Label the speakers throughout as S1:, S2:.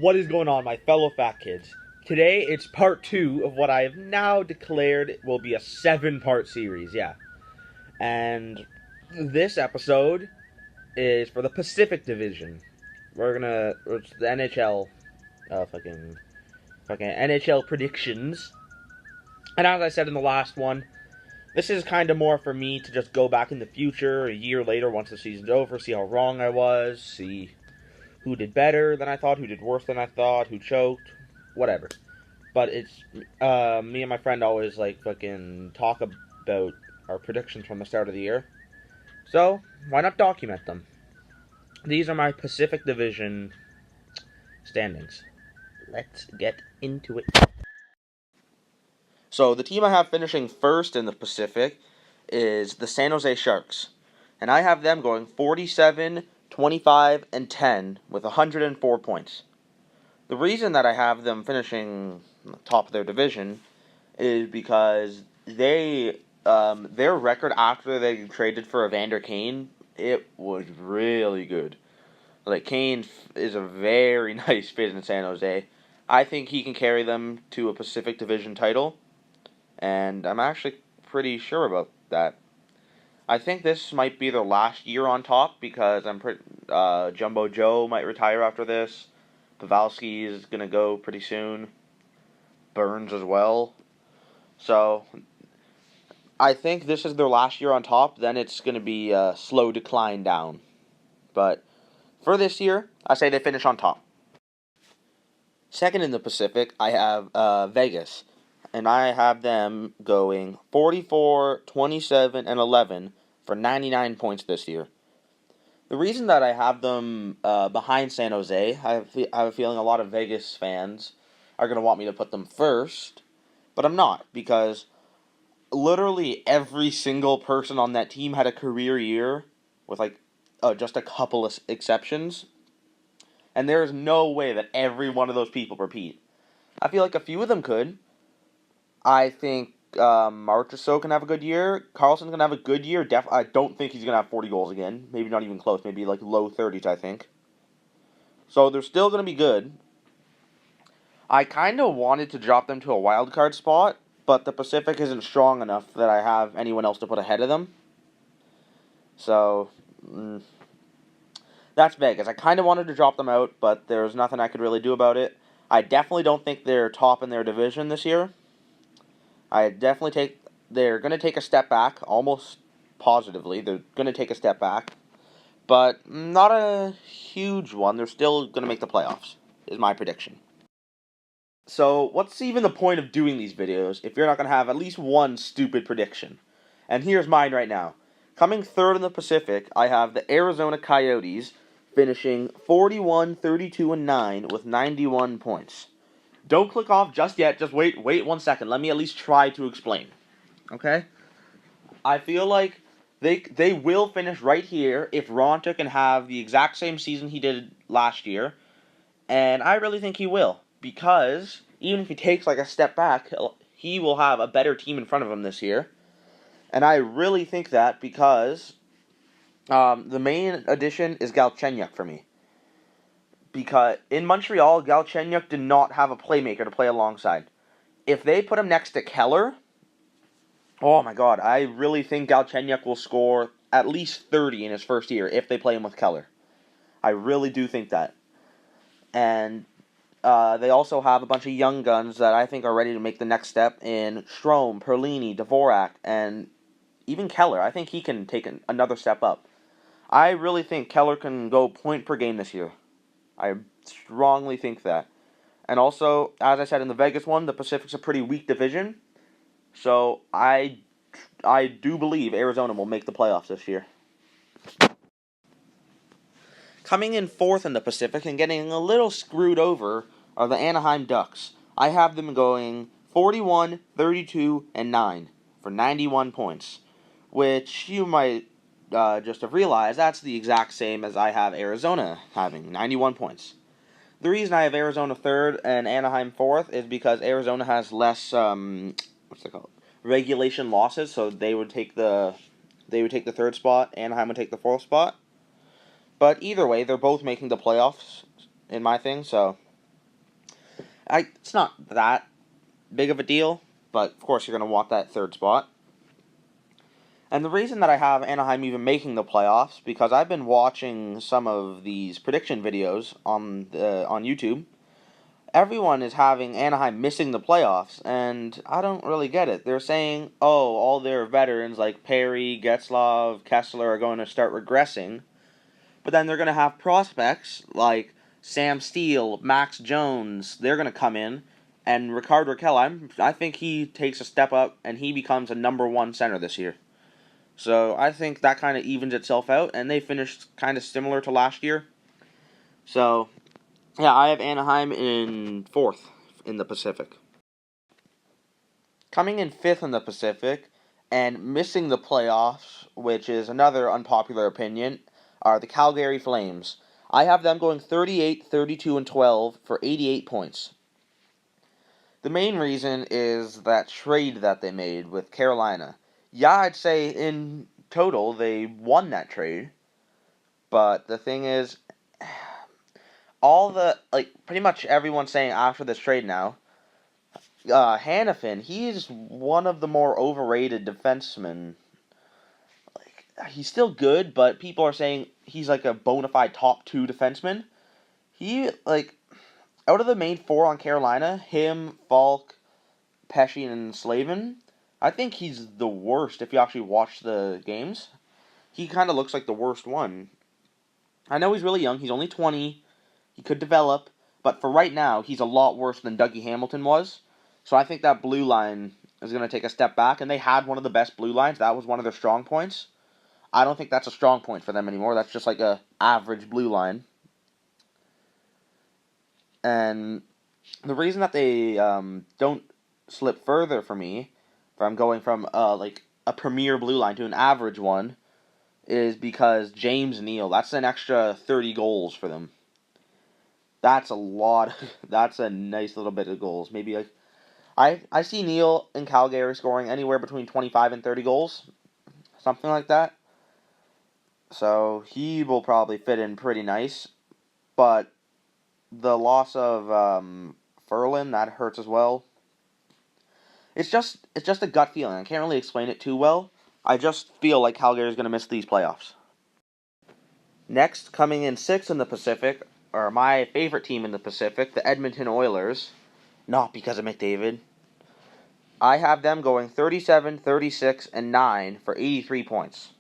S1: What is going on, my fellow fat kids? Today, it's part 2 of what I have now declared will be a 7-part series, yeah. And this episode is for the Pacific Division. It's the NHL, fucking NHL predictions. And as I said in the last one, this is kind of more for me to just go back in the future, a year later, once the season's over, see how wrong I was, see who did better than I thought, who did worse than I thought, who choked, whatever. But it's me and my friend always fucking talk about our predictions from the start of the year. So why not document them? These are my Pacific Division standings. Let's get into it. So the team I have finishing first in the Pacific is the San Jose Sharks. And I have them going 47, 25, and 10 with 104 points. The reason that I have them finishing top of their division is because their record after they traded for Evander Kane, it was really good. Like, Kane is a very nice fit in San Jose. I think he can carry them to a Pacific Division title, and I'm actually pretty sure about that. I think this might be their last year on top because Jumbo Joe might retire after this. Pavelski is going to go pretty soon. Burns as well. So, I think this is their last year on top. Then it's going to be a slow decline down. But for this year, I say they finish on top. Second in the Pacific, I have Vegas. And I have them going 44, 27, and 11 for 99 points this year. The reason that I have them behind San Jose, I have a feeling a lot of Vegas fans are going to want me to put them first, but I'm not, because literally every single person on that team had a career year with just a couple of exceptions, and there is no way that every one of those people repeat. I feel like a few of them could. I think Marchessault can have a good year. Carlson's going to have a good year. I don't think he's going to have 40 goals again. Maybe not even close. Maybe low 30s, I think. So they're still going to be good. I kind of wanted to drop them to a wild card spot, but the Pacific isn't strong enough that I have anyone else to put ahead of them. So, that's Vegas. I kind of wanted to drop them out, but there's nothing I could really do about it. I definitely don't think they're top in their division this year. They're going to take a step back, almost positively. They're going to take a step back, but not a huge one. They're still going to make the playoffs, is my prediction. So, what's even the point of doing these videos if you're not going to have at least one stupid prediction? And here's mine right now. Coming third in the Pacific, I have the Arizona Coyotes finishing 41, 32, and 9 with 91 points. Don't click off just yet. Just wait 1 second. Let me at least try to explain. Okay? I feel like they will finish right here if Ronta can have the exact same season he did last year. And I really think he will. Because even if he takes a step back, he will have a better team in front of him this year. And I really think that because the main addition is Galchenyuk for me. Because in Montreal, Galchenyuk did not have a playmaker to play alongside. If they put him next to Keller, oh my god, I really think Galchenyuk will score at least 30 in his first year if they play him with Keller. I really do think that. And they also have a bunch of young guns that I think are ready to make the next step in Strome, Perlini, Dvorak, and even Keller. I think he can take another step up. I really think Keller can go point per game this year. I strongly think that. And also, as I said in the Vegas one, the Pacific's a pretty weak division. So I do believe Arizona will make the playoffs this year. Coming in fourth in the Pacific and getting a little screwed over are the Anaheim Ducks. I have them going 41, 32, and 9 for 91 points, which you might just have realized that's the exact same as I have Arizona having, 91 points. The reason I have Arizona third and Anaheim fourth is because Arizona has less regulation losses, so they would take the third spot, Anaheim would take the fourth spot. But either way, they're both making the playoffs in my thing, so It's not that big of a deal, but of course you're going to want that third spot. And the reason that I have Anaheim even making the playoffs, because I've been watching some of these prediction videos on YouTube. Everyone is having Anaheim missing the playoffs, and I don't really get it. They're saying, oh, all their veterans like Perry, Getzlov, Kessler are going to start regressing, but then they're going to have prospects like Sam Steele, Max Jones. They're going to come in, and Rickard Rakell, I think he takes a step up, and he becomes a number one center this year. So I think that kind of evens itself out, and they finished kind of similar to last year. So, yeah, I have Anaheim in 4th in the Pacific. Coming in 5th in the Pacific, and missing the playoffs, which is another unpopular opinion, are the Calgary Flames. I have them going 38, 32, and 12 for 88 points. The main reason is that trade that they made with Carolina. Yeah, I'd say in total they won that trade. But the thing is, pretty much everyone's saying after this trade now, Hannafin, he's one of the more overrated defensemen. He's still good, but people are saying he's like a bona fide top 2 defenseman. Out of the main 4 on Carolina, him, Falk, Pesci, and Slavin, I think he's the worst if you actually watch the games. He kind of looks like the worst one. I know he's really young. He's only 20. He could develop. But for right now, he's a lot worse than Dougie Hamilton was. So I think that blue line is going to take a step back. And they had one of the best blue lines. That was one of their strong points. I don't think that's a strong point for them anymore. That's just like a average blue line. And the reason that they don't slip further for me, from going from a premier blue line to an average one, is because James Neal, that's an extra 30 goals for them. That's a lot. That's a nice little bit of goals. Maybe I see Neal in Calgary scoring anywhere between 25 and 30 goals, something like that. So he will probably fit in pretty nice. But the loss of Ferland, that hurts as well. It's just a gut feeling. I can't really explain it too well. I just feel like Calgary is going to miss these playoffs. Next, coming in 6th in the Pacific, are my favorite team in the Pacific, the Edmonton Oilers. Not because of McDavid. I have them going 37, 36, and 9 for 83 points.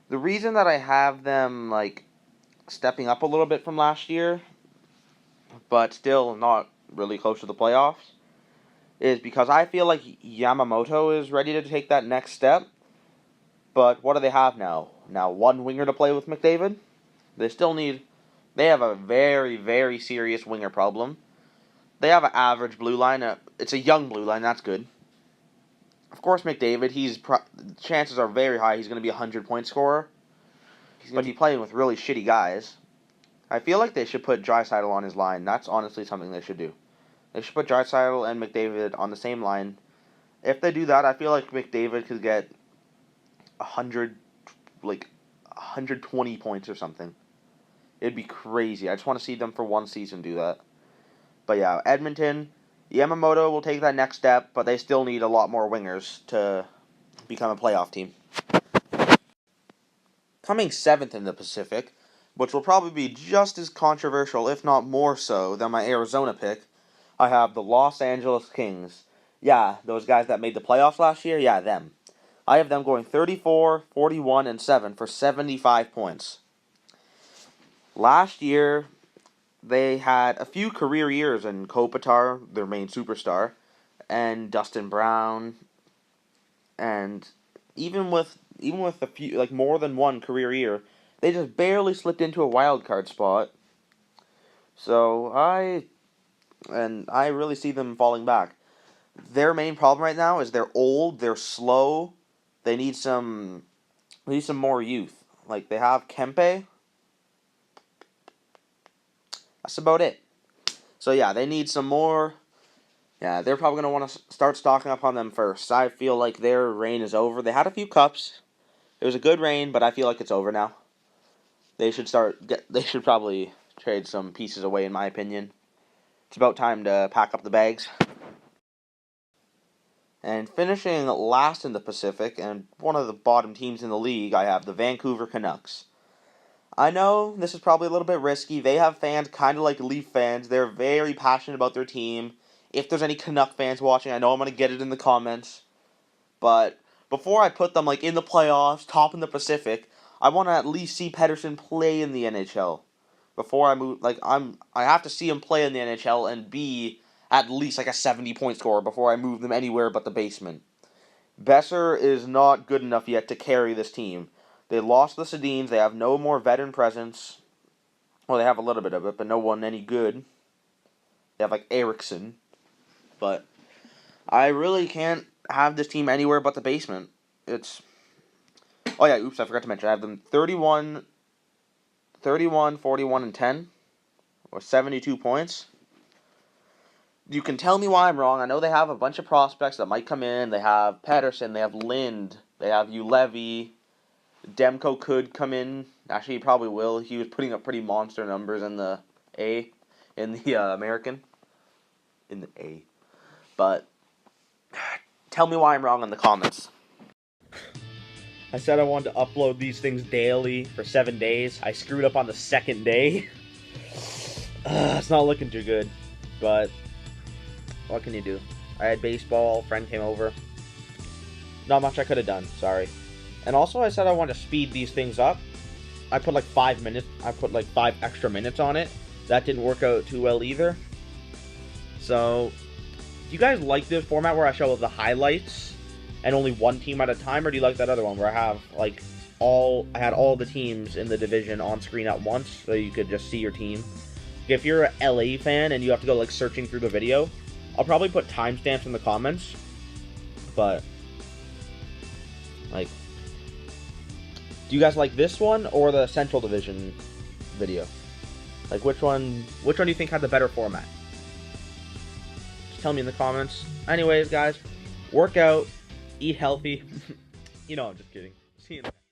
S1: The reason that I have them stepping up a little bit from last year, but still not really close to the playoffs, is because I feel like Yamamoto is ready to take that next step. But what do they have now? Now one winger to play with McDavid? They have a very, very serious winger problem. They have an average blue line. It's a young blue line, that's good. Of course, McDavid, chances are very high he's going to be a 100-point scorer. He's going to be playing with really shitty guys. I feel like they should put Draisaitl on his line. That's honestly something they should do. They should put Draisaitl and McDavid on the same line. If they do that, I feel like McDavid could get 120 points or something. It'd be crazy. I just want to see them for one season do that. But yeah, Edmonton, Yamamoto will take that next step, but they still need a lot more wingers to become a playoff team. Coming 7th in the Pacific, which will probably be just as controversial, if not more so, than my Arizona pick, I have the Los Angeles Kings. Yeah, those guys that made the playoffs last year, yeah, them. I have them going 34, 41, and 7 for 75 points. Last year, they had a few career years in Kopitar, their main superstar, and Dustin Brown, and even with a few more than one career year, they just barely slipped into a wild card spot. So I really see them falling back. Their main problem right now is they're old, they're slow, they need some more youth. They have Kempe. That's about it. So yeah, they need some more. Yeah, they're probably going to want to start stocking up on them first. I feel like their reign is over. They had a few cups. It was a good reign, but I feel like it's over now. They should probably trade some pieces away, in my opinion. It's about time to pack up the bags. And finishing last in the Pacific, and one of the bottom teams in the league, I have the Vancouver Canucks. I know this is probably a little bit risky. They have fans kind of like Leaf fans. They're very passionate about their team. If there's any Canuck fans watching, I know I'm going to get it in the comments. But before I put them in the playoffs, top in the Pacific, I want to at least see Pettersson play in the NHL. Before I move, I have to see him play in the NHL and be at least a 70-point scorer before I move them anywhere but the basement. Besser is not good enough yet to carry this team. They lost the Sedins. They have no more veteran presence. Well, they have a little bit of it, but no one any good. They have Eriksson. But I really can't have this team anywhere but the basement. Oh yeah, oops, I forgot to mention. I have them 31, 41, and 10. Or 72 points. You can tell me why I'm wrong. I know they have a bunch of prospects that might come in. They have Pettersson. They have Lind. They have Ulevy. Demko could come in. Actually, he probably will. He was putting up pretty monster numbers in the American. In the A. But tell me why I'm wrong in the comments. I said I wanted to upload these things daily for 7 days. I screwed up on the second day. It's not looking too good. But what can you do? I had baseball. Friend came over. Not much I could have done. Sorry. And also I said I wanted to speed these things up. I put 5 minutes. I put 5 extra minutes on it. That didn't work out too well either. So, do you guys like this format where I show the highlights and only one team at a time, or do you like that other one where I have I had all the teams in the division on screen at once, so you could just see your team? If you're an LA fan and you have to go searching through the video, I'll probably put timestamps in the comments. But do you guys like this one or the Central Division video? Which one do you think had the better format? Just tell me in the comments. Anyways, guys, work out, eat healthy. I'm just kidding. See you next.